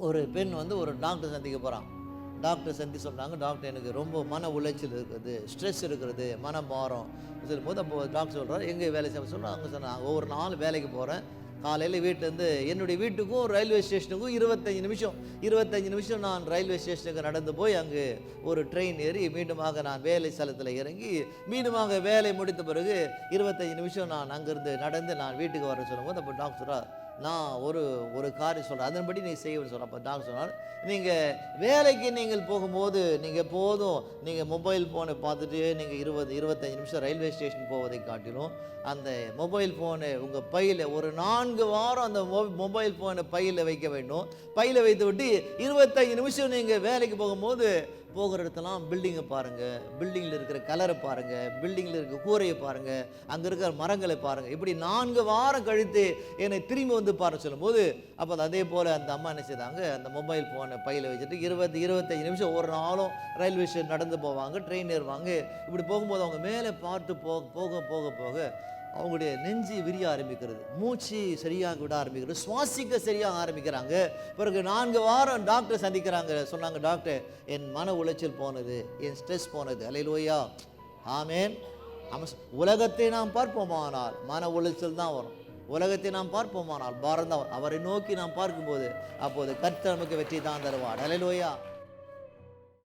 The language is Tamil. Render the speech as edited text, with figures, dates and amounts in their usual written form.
ஒரு பெண் வந்து ஒரு டாக்டர் சந்திக்க போகிறான். டாக்டர் சொல்கிறாங்க, டாக்டர் எனக்கு ரொம்ப மன உளைச்சல் இருக்குது, ஸ்ட்ரெஸ் இருக்கிறது, மன பாரம் சொல்லும்போது, அப்போது டாக்டர் சொல்கிறார், எங்கே வேலை செய்ய சொல்கிறாங்க. அங்கே சொன்னாங்க, ஒவ்வொரு நாள் வேலைக்கு போகிறேன், காலையில் வீட்டிலேருந்து என்னுடைய வீட்டுக்கும் ரயில்வே ஸ்டேஷனுக்கும் 25 நிமிஷம் நான் ரயில்வே ஸ்டேஷனுக்கு நடந்து போய் அங்கு ஒரு ட்ரெயின் ஏறி மீண்டுமாக நான் வேலை ஸ்தலத்தில் இறங்கி மீண்டுமாக வேலை முடித்த பிறகு 25 நிமிஷம் நான் அங்கேருந்து நடந்து நான் வீட்டுக்கு வரேன்னு சொல்லும்போது, அப்போ டாக்டர் சொல்கிறார், நான் ஒரு காரியம் சொல்கிறேன், அதன்படி நீ செய்யணும்னு சொல்கிறேன். அப்போ டாக்டர் சொன்னார், நீங்கள் வேலைக்கு நீங்கள் போகும்போது நீங்கள் போதும் நீங்கள் மொபைல் ஃபோனை பார்த்துட்டு நீங்கள் 25 நிமிஷம் ரயில்வே ஸ்டேஷன் போவதை காட்டிலும் அந்த மொபைல் ஃபோனை உங்கள் பையில் ஒரு 4 வாரம் அந்த மொபைல் ஃபோனை பையில் வைக்க வேண்டும். பையில் வைத்து விட்டு 25 நிமிஷம் நீங்கள் வேலைக்கு போகும்போது போகிற இடத்தெல்லாம் பில்டிங்கை பாருங்கள், பில்டிங்கில் இருக்கிற கலரை பாருங்கள், பில்டிங்கில் இருக்கிற கூரையை பாருங்கள், அங்கே இருக்கிற மரங்களை பாருங்கள். இப்படி 4 வாரம் கழித்து என்னை திரும்பி வந்து பாருங்க சொல்லும்போது, அப்போ அதே போல் அந்த அம்மா என்ன செய்தாங்க, அந்த மொபைல் ஃபோனை பையில் வச்சுட்டு 25 நிமிஷம் ஒரு நாளும் ரயில்வே ஸ்டேஷன் நடந்து போவாங்க, ட்ரெயின் ஏறுவாங்க. இப்படி போகும்போது அவங்க மேலே பார்த்து போக போக போக அவங்களுடைய நெஞ்சு விரிய ஆரம்பிக்கிறது, மூச்சு சரியாக விட ஆரம்பிக்கிறது, சுவாசிக்க சரியாக ஆரம்பிக்கிறாங்க. பிறகு 4 வாரம் டாக்டர் சந்திக்கிறாங்க. சொன்னாங்க, டாக்டர் என் மன உளைச்சல் போனது, என் ஸ்ட்ரெஸ் போனது. அல்லேலூயா, ஆமென். உலகத்தை நாம் பார்ப்போமானால் மன உளைச்சல் தான் வரும். உலகத்தை நாம் பார்ப்போமானால் பாரம் தான் வரும். அவரை நோக்கி நாம் பார்க்கும்போது அப்போது கர்த்தர் நமக்கு வெற்றி தான் தருவார். அல்லேலூயா.